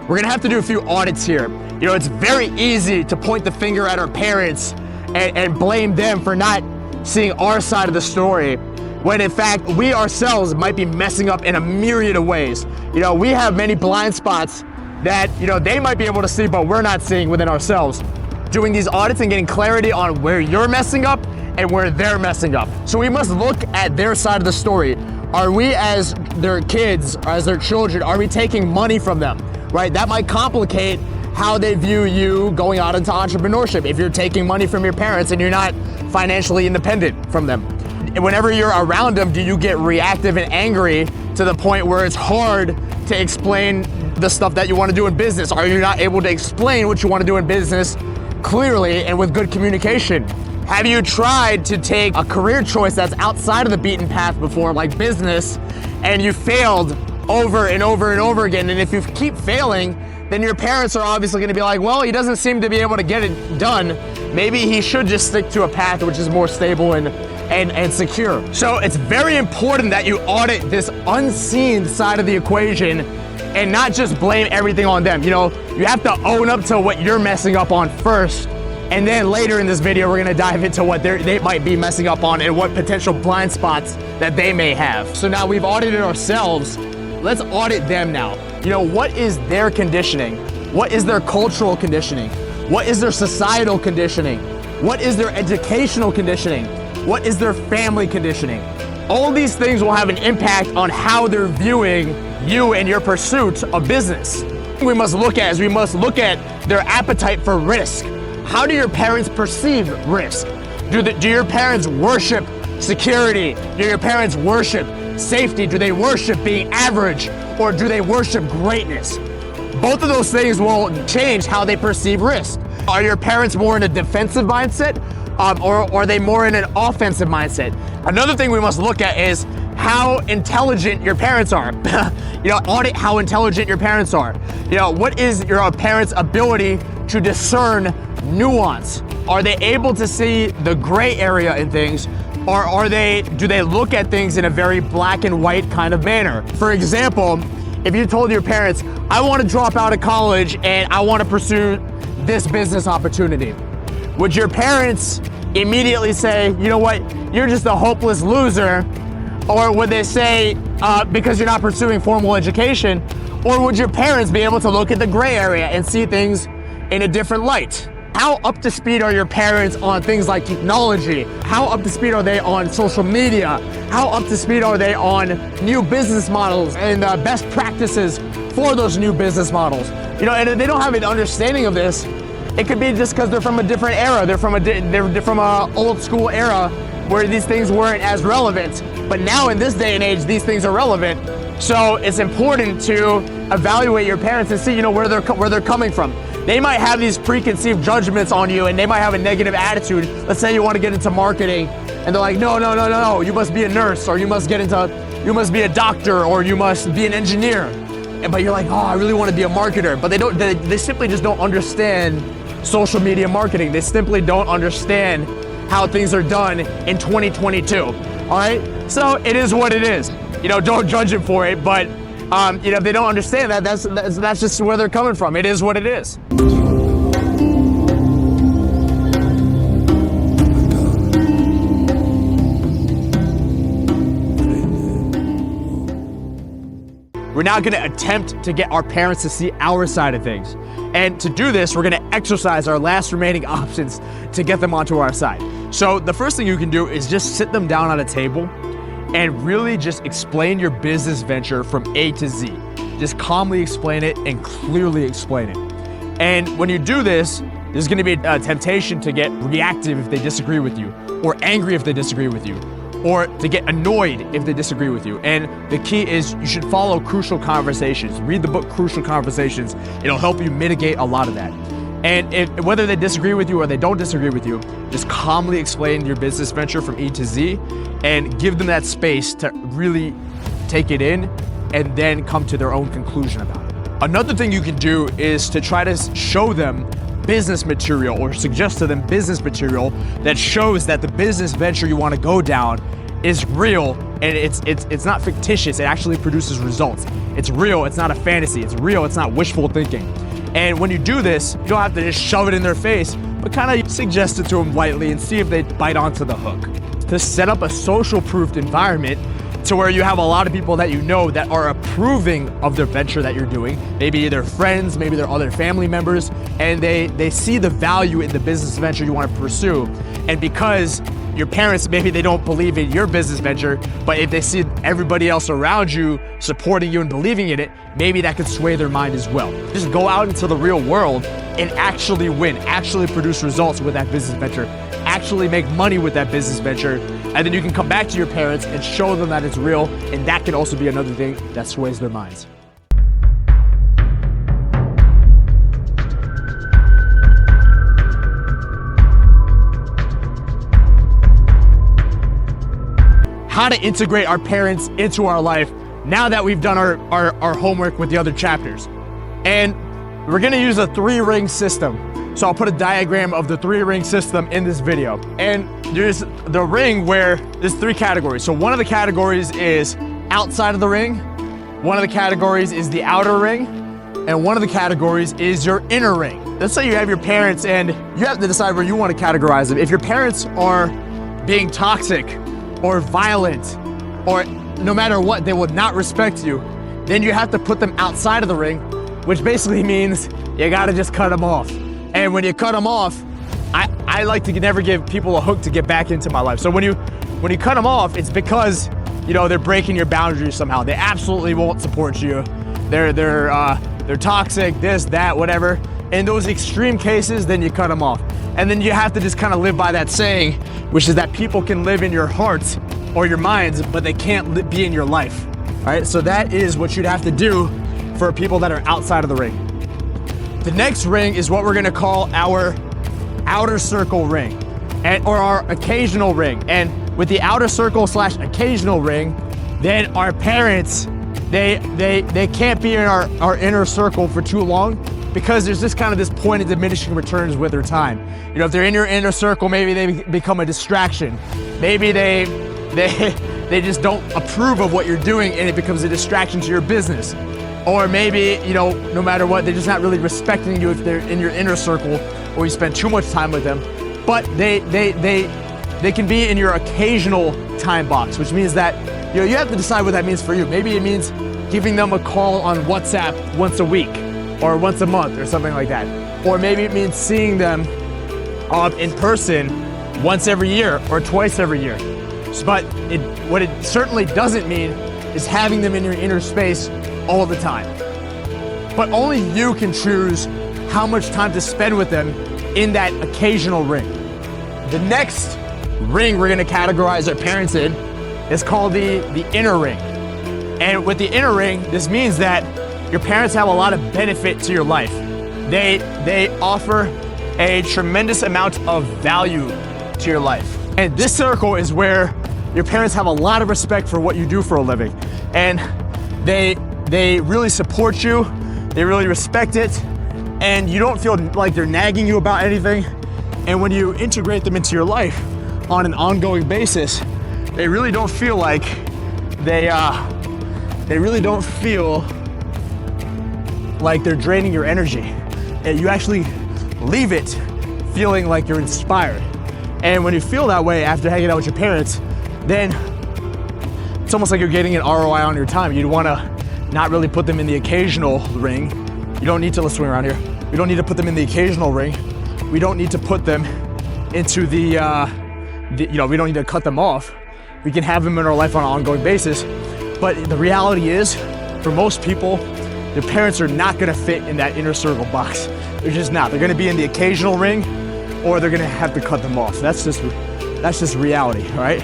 We're gonna have to do a few audits here. You know, it's very easy to point the finger at our parents and blame them for not seeing our side of the story, when in fact, we ourselves might be messing up in a myriad of ways. You know, we have many blind spots that, you know, they might be able to see, but we're not seeing within ourselves. Doing these audits and getting clarity on where you're messing up and where they're messing up. So we must look at their side of the story. Are we, as their kids, as their children, are we taking money from them, right? That might complicate how they view you going out into entrepreneurship if you're taking money from your parents and you're not financially independent from them. Whenever you're around them, do you get reactive and angry to the point where it's hard to explain the stuff that you want to do in business? Are you not able to explain what you want to do in business clearly and with good communication? Have you tried to take a career choice that's outside of the beaten path before, like business, and you failed over and over and over again? And if you keep failing, then your parents are obviously going to be like, well, he doesn't seem to be able to get it done. Maybe he should just stick to a path which is more stable and secure. So it's very important that you audit this unseen side of the equation and not just blame everything on them. You know, you have to own up to what you're messing up on first. And then later in this video, we're gonna dive into what they might be messing up on and what potential blind spots that they may have. So now we've audited ourselves. Let's audit them now. You know, what is their conditioning? What is their cultural conditioning? What is their societal conditioning? What is their educational conditioning? What is their family conditioning? All these things will have an impact on how they're viewing you and your pursuit of business. We must look at their appetite for risk. How do your parents perceive risk? Do your parents worship security? Do your parents worship safety? Do they worship being average, or do they worship greatness? Both of those things will change how they perceive risk. Are your parents more in a defensive mindset, or are they more in an offensive mindset? Another thing we must look at is how intelligent your parents are. You know, audit how intelligent your parents are. You know, what is your parents' ability to discern nuance? Are they able to see the gray area in things, or do they look at things in a very black and white kind of manner? For example, if you told your parents, I want to drop out of college and I want to pursue this business opportunity, would your parents immediately say, you know what, you're just a hopeless loser? Or would they say, because you're not pursuing formal education? Or would your parents be able to look at the gray area and see things in a different light? How up to speed are your parents on things like technology? How up to speed are they on social media? How up to speed are they on new business models and best practices for those new business models? You know, and if they don't have an understanding of this, it could be just because they're from a different era. They're from a old school era where these things weren't as relevant. But now in this day and age, these things are relevant. So it's important to evaluate your parents and see, you know, where they're coming from. They might have these preconceived judgments on you, and they might have a negative attitude. Let's say you want to get into marketing, and they're like, no, you must be a nurse, or you must be a doctor, or you must be an engineer. But you're like, oh, I really want to be a marketer. But they simply just don't understand social media marketing. They simply don't understand how things are done in 2022. All right, so it is what it is. You know, don't judge them for it, but you know, if they don't understand that, that's just where they're coming from. It is what it is. We're now going to attempt to get our parents to see our side of things. And to do this, we're going to exercise our last remaining options to get them onto our side. So the first thing you can do is just sit them down on a table and really just explain your business venture from A to Z. Just calmly explain it and clearly explain it. And when you do this, there's going to be a temptation to get reactive if they disagree with you, or angry if they disagree with you, or to get annoyed if they disagree with you. And the key is you should follow Crucial Conversations. Read the book Crucial Conversations. It'll help you mitigate a lot of that. And whether they disagree with you or they don't disagree with you, just calmly explain your business venture from E to Z and give them that space to really take it in and then come to their own conclusion about it. Another thing you can do is to try to show them business material or suggest to them business material that shows that the business venture you want to go down is real And it's not fictitious, it actually produces results. It's real, it's not a fantasy. It's real, it's not wishful thinking. And when you do this, you don't have to just shove it in their face, but kind of suggest it to them lightly and see if they bite onto the hook. To set up a social-proofed environment to where you have a lot of people that you know that are approving of the venture that you're doing. Maybe they're friends, maybe they're other family members, and they see the value in the business venture you want to pursue. And because your parents, maybe they don't believe in your business venture, but if they see everybody else around you supporting you and believing in it, maybe that could sway their mind as well. Just go out into the real world and actually win, actually produce results with that business venture, actually make money with that business venture, and then you can come back to your parents and show them that it's real, and that can also be another thing that sways their minds. How to integrate our parents into our life now that we've done our homework with the other chapters. And we're gonna use a 3-ring system. So I'll put a diagram of the 3-ring system in this video. And there's the ring where there's 3 categories. So one of the categories is outside of the ring, one of the categories is the outer ring, and one of the categories is your inner ring. Let's say you have your parents and you have to decide where you want to categorize them. If your parents are being toxic or violent, or no matter what, they would not respect you, then you have to put them outside of the ring, which basically means you gotta just cut them off. And when you cut them off, I like to never give people a hook to get back into my life. So when you cut them off, it's because, you know, they're breaking your boundaries somehow. They absolutely won't support you. They're toxic, this, that, whatever. In those extreme cases, then you cut them off. And then you have to just kind of live by that saying, which is that people can live in your hearts or your minds, but they can't be in your life. All right, so that is what you'd have to do for people that are outside of the ring. The next ring is what we're gonna call our outer circle ring, or our occasional ring. And with the outer circle / occasional ring, then our parents, they can't be in our inner circle for too long, because there's just kind of this point of diminishing returns with their time. You know, if they're in your inner circle, maybe they become a distraction. Maybe they just don't approve of what you're doing and it becomes a distraction to your business. Or maybe, you know, no matter what, they're just not really respecting you if they're in your inner circle or you spend too much time with them. But they can be in your occasional time box, which means that, you know, you have to decide what that means for you. Maybe it means giving them a call on WhatsApp once a week, or once a month, or something like that. Or maybe it means seeing them in person once every year or twice every year. But what it certainly doesn't mean is having them in your inner space all the time. But only you can choose how much time to spend with them in that occasional ring. The next ring we're gonna categorize our parents in is called the inner ring. And with the inner ring, this means that your parents have a lot of benefit to your life. They offer a tremendous amount of value to your life. And this circle is where your parents have a lot of respect for what you do for a living. And they really support you, they really respect it, and you don't feel like they're nagging you about anything. And when you integrate them into your life on an ongoing basis, they really don't feel like they really don't feel like they're draining your energy. And you actually leave it feeling like you're inspired. And when you feel that way after hanging out with your parents, then it's almost like you're getting an ROI on your time. You'd wanna not really put them in the occasional ring. You don't need to, let's swing around here. We don't need to put them in the occasional ring. We don't need to put them into we don't need to cut them off. We can have them in our life on an ongoing basis. But the reality is, for most people, their parents are not gonna fit in that inner circle box. They're just not. They're gonna be in the occasional ring, or they're gonna have to cut them off. That's just reality, all right?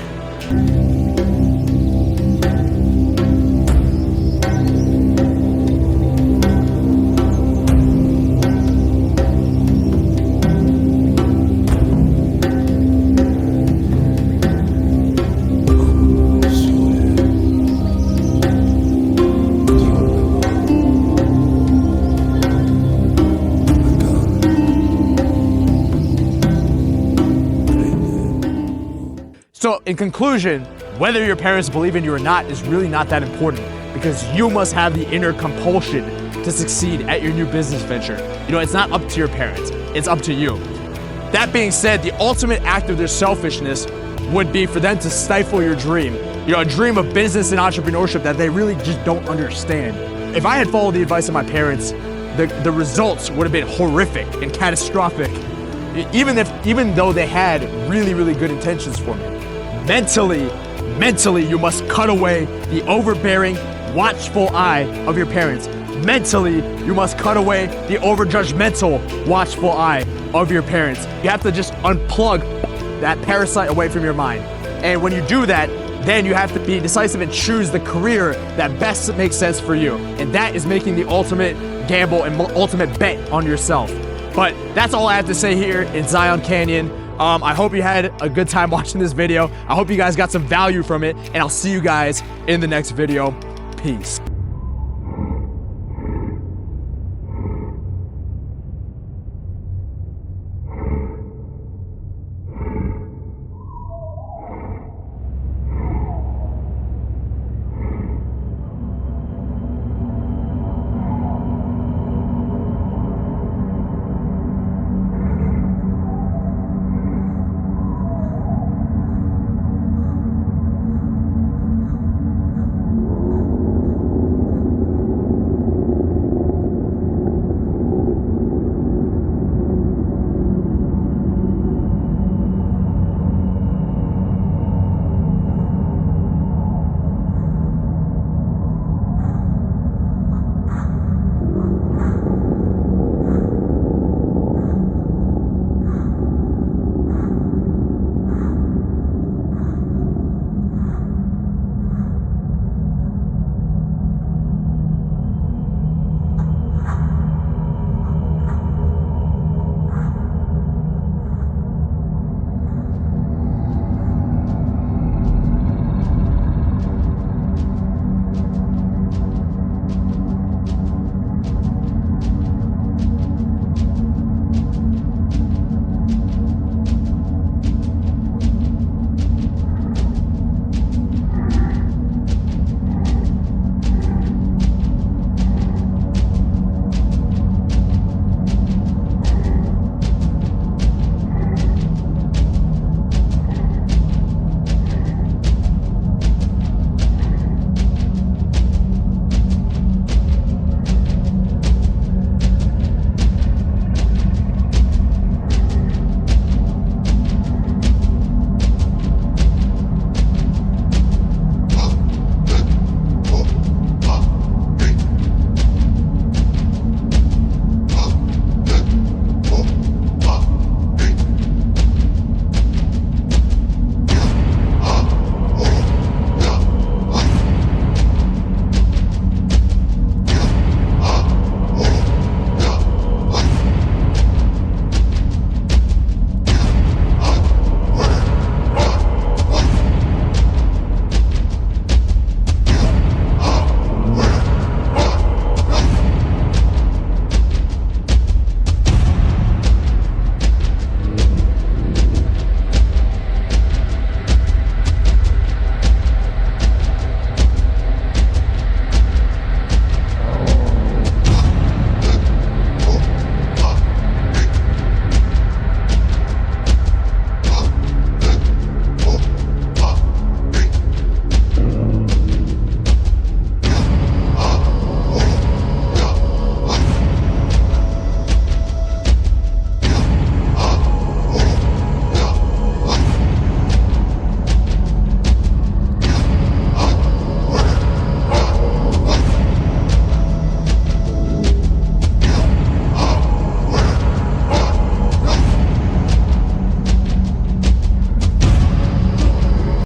So in conclusion, Whether your parents believe in you or not is really not that important, because you must have the inner compulsion to succeed at your new business venture. You know, it's not up to your parents, it's up to you. That being said, the ultimate act of their selfishness would be for them to stifle your dream. You know, a dream of business and entrepreneurship that they really just don't understand. If I had followed the advice of my parents, the results would have been horrific and catastrophic, even though they had really, really good intentions for me. Mentally, you must cut away the overbearing, watchful eye of your parents. Mentally, you must cut away the over-judgmental, watchful eye of your parents. You have to just unplug that parasite away from your mind. And when you do that, then you have to be decisive and choose the career that best makes sense for you. And that is making the ultimate gamble and ultimate bet on yourself. But that's all I have to say here in Zion Canyon. I hope you had a good time watching this video. I hope you guys got some value from it, and I'll see you guys in the next video. Peace.